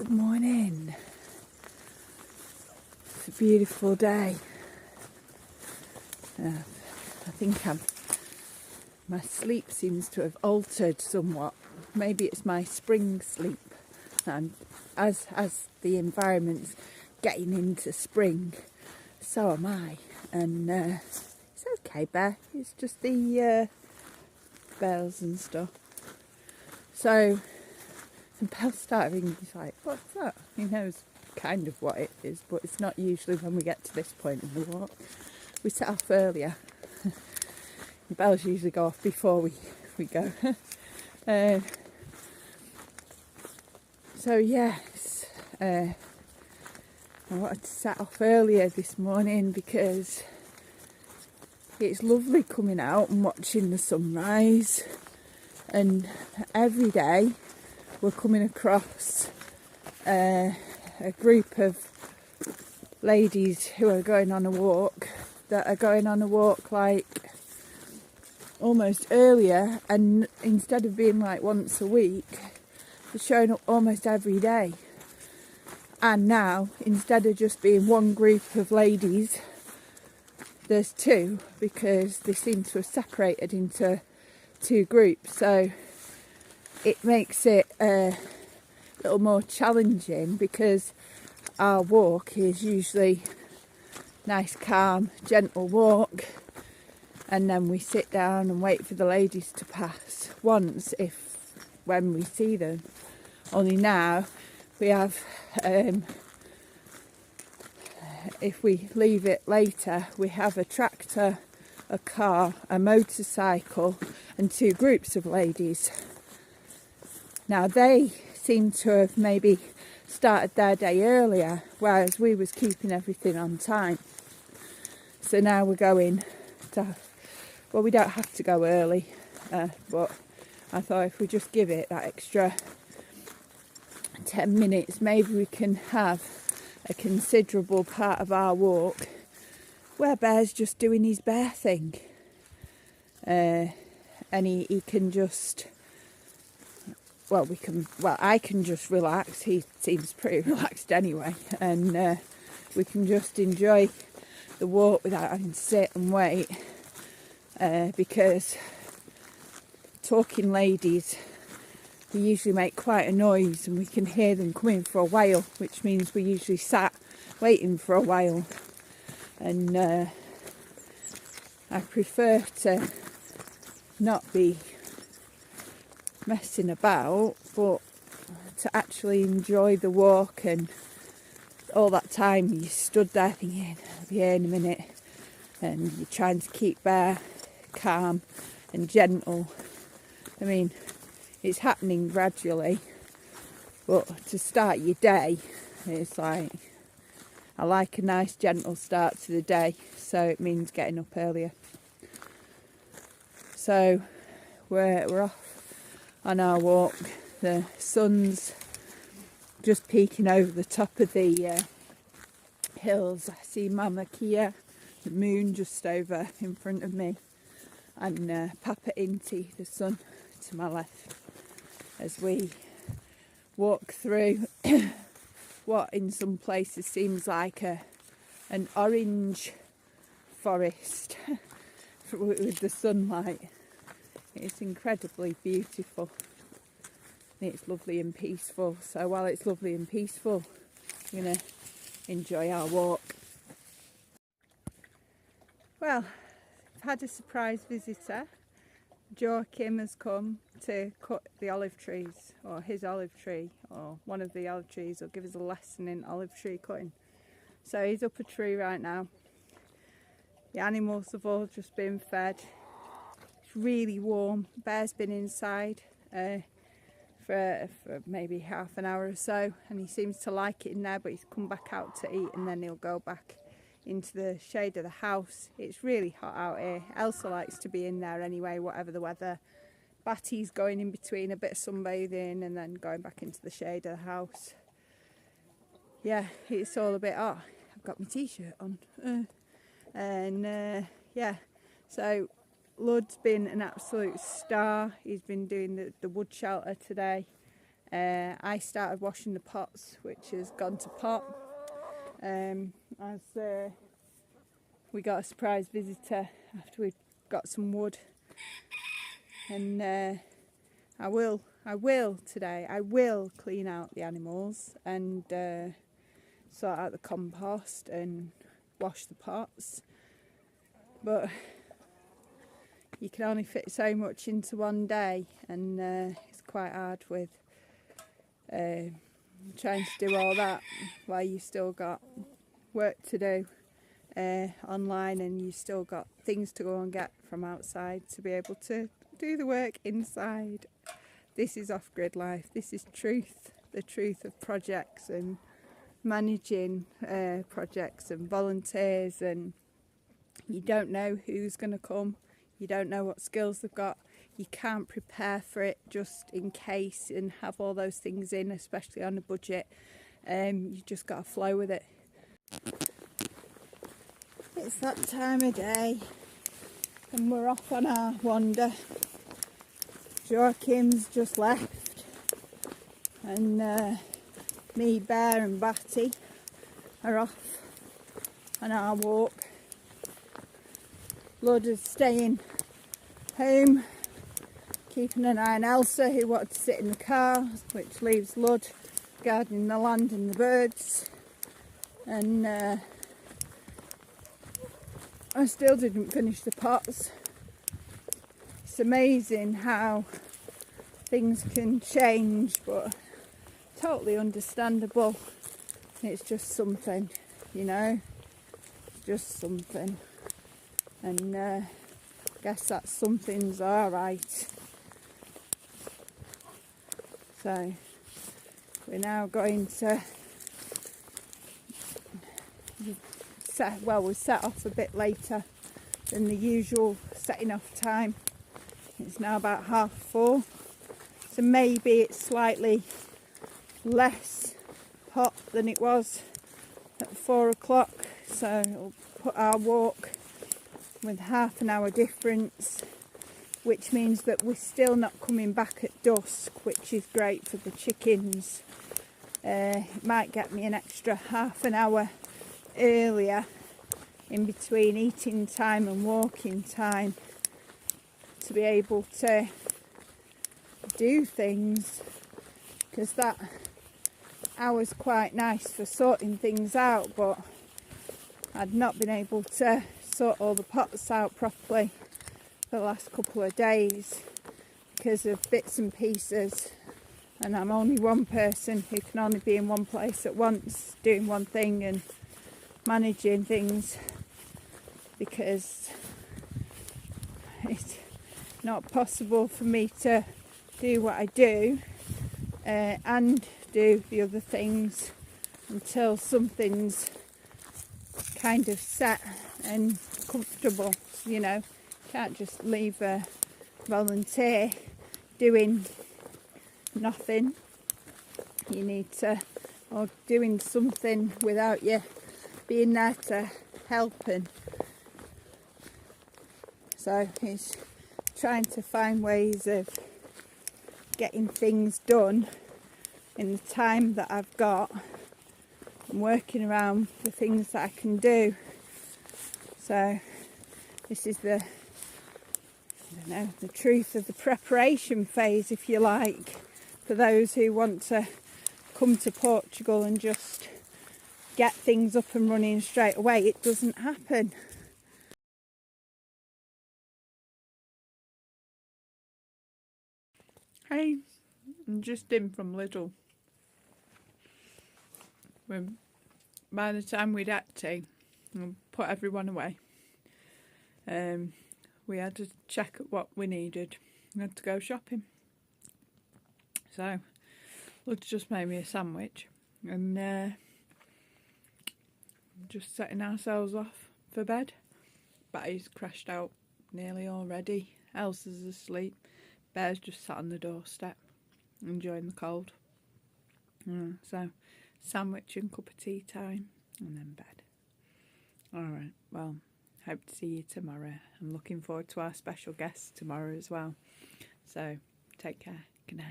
Good morning. It's a beautiful day. I think my sleep seems to have altered somewhat. Maybe it's my spring sleep. And as the environment's getting into spring, so am I. And it's okay, Bear. It's just the bells and stuff. So the bell started ringing. He's like, "What's that?" He knows kind of what it is, but it's not usually when we get to this point in the walk. We set off earlier. The bells usually go off before we go. So yes, I wanted to set off earlier this morning because it's lovely coming out and watching the sunrise. And every day we're coming across a group of ladies who are going on a walk, that are going on a walk like almost earlier, and instead of being like once a week, they're showing up almost every day. And now, instead of just being one group of ladies, there's two, because they seem to have separated into two groups. So it makes it a little more challenging, because our walk is usually nice, calm, gentle walk, and then we sit down and wait for the ladies to pass once, when we see them. Only now we have, if we leave it later, we have a tractor, a car, a motorcycle, and two groups of ladies. Now they seem to have maybe started their day earlier, whereas we was keeping everything on time. So now we're going to, well, we don't have to go early, but I thought if we just give it that extra 10 minutes, maybe we can have a considerable part of our walk where Bear's just doing his bear thing. And he can just, I can just relax. He seems pretty relaxed anyway, and we can just enjoy the walk without having to sit and wait, because talking ladies, they usually make quite a noise and we can hear them coming for a while, which means we usually sat waiting for a while. And I prefer to not be messing about, but to actually enjoy the walk. And all that time you stood there thinking, I'll be here in a minute, and you're trying to keep Bear calm and gentle. I mean, it's happening gradually, but to start your day, it's like, I like a nice gentle start to the day, so it means getting up earlier. So we're off on our walk. The sun's just peeking over the top of the hills. I see Mama Kia, the moon, just over in front of me, and Papa Inti, the sun, to my left, as we walk through what in some places seems like an orange forest with the sunlight. It's incredibly beautiful. It's lovely and peaceful. So while it's lovely and peaceful, we're going to enjoy our walk. Well, I've had a surprise visitor. Joachim has come to cut the olive trees, or his olive tree, or one of the olive trees, or give us a lesson in olive tree cutting. So he's up a tree right now. The animals have all just been fed. It's really warm. Bear's been inside for maybe half an hour or so, and he seems to like it in there, but he's come back out to eat, and then he'll go back into the shade of the house. It's really hot out here. Elsa likes to be in there anyway, whatever the weather. Batty's going in between a bit of sunbathing and then going back into the shade of the house. Yeah, it's all a bit hot. I've got my t-shirt on. Yeah, so Lud's been an absolute star. He's been doing the wood shelter today. I started washing the pots, which has gone to pot. As we got a surprise visitor after we got some wood, and I will today. I will clean out the animals and sort out the compost and wash the pots. But you can only fit so much into one day, and it's quite hard with trying to do all that while you still got work to do online, and you still got things to go and get from outside to be able to do the work inside. This is off-grid life. This is the truth of projects and managing projects and volunteers, and you don't know who's going to come, you don't know what skills they've got, you can't prepare for it just in case and have all those things in, especially on a budget. You just got to flow with it. It's that time of day and we're off on our wander. Joachim's just left, and me, Bear and Batty are off on our walk. Lud is staying home, keeping an eye on Elsa, who wanted to sit in the car, which leaves Lud guarding the land and the birds. And I still didn't finish the pots. It's amazing how things can change, but totally understandable. It's just something, you know, it's just something. And I guess that something's alright. So we're now going to we set off a bit later than the usual setting off time. It's now about 4:30, so maybe it's slightly less hot than it was at 4 o'clock, so it'll put our walk with half an hour difference, which means that we're still not coming back at dusk, which is great for the chickens. It might get me an extra half an hour earlier in between eating time and walking time to be able to do things, because that hour's quite nice for sorting things out, but I'd not been able to sort all the pots out properly for the last couple of days because of bits and pieces, and I'm only one person who can only be in one place at once doing one thing and managing things, because it's not possible for me to do what I do and do the other things until something's kind of set and comfortable. You know, can't just leave a volunteer doing nothing. You need to, or doing something without you being there to help. And so it's trying to find ways of getting things done in the time that I've got and working around the things that I can do. So this is the truth of the preparation phase, if you like, for those who want to come to Portugal and just get things up and running straight away. It doesn't happen. Hey, I'm just in from Lidl. By the time we'd had tea and put everyone away, we had to check at what we needed. We had to go shopping. So, Lud's just made me a sandwich and just setting ourselves off for bed. Batty's crashed out nearly already. Elsa's asleep. Bear's just sat on the doorstep enjoying the cold. So, sandwich and cup of tea time and then bed. Alright, well, hope to see you tomorrow. I'm looking forward to our special guest tomorrow as well. So, take care. Good night.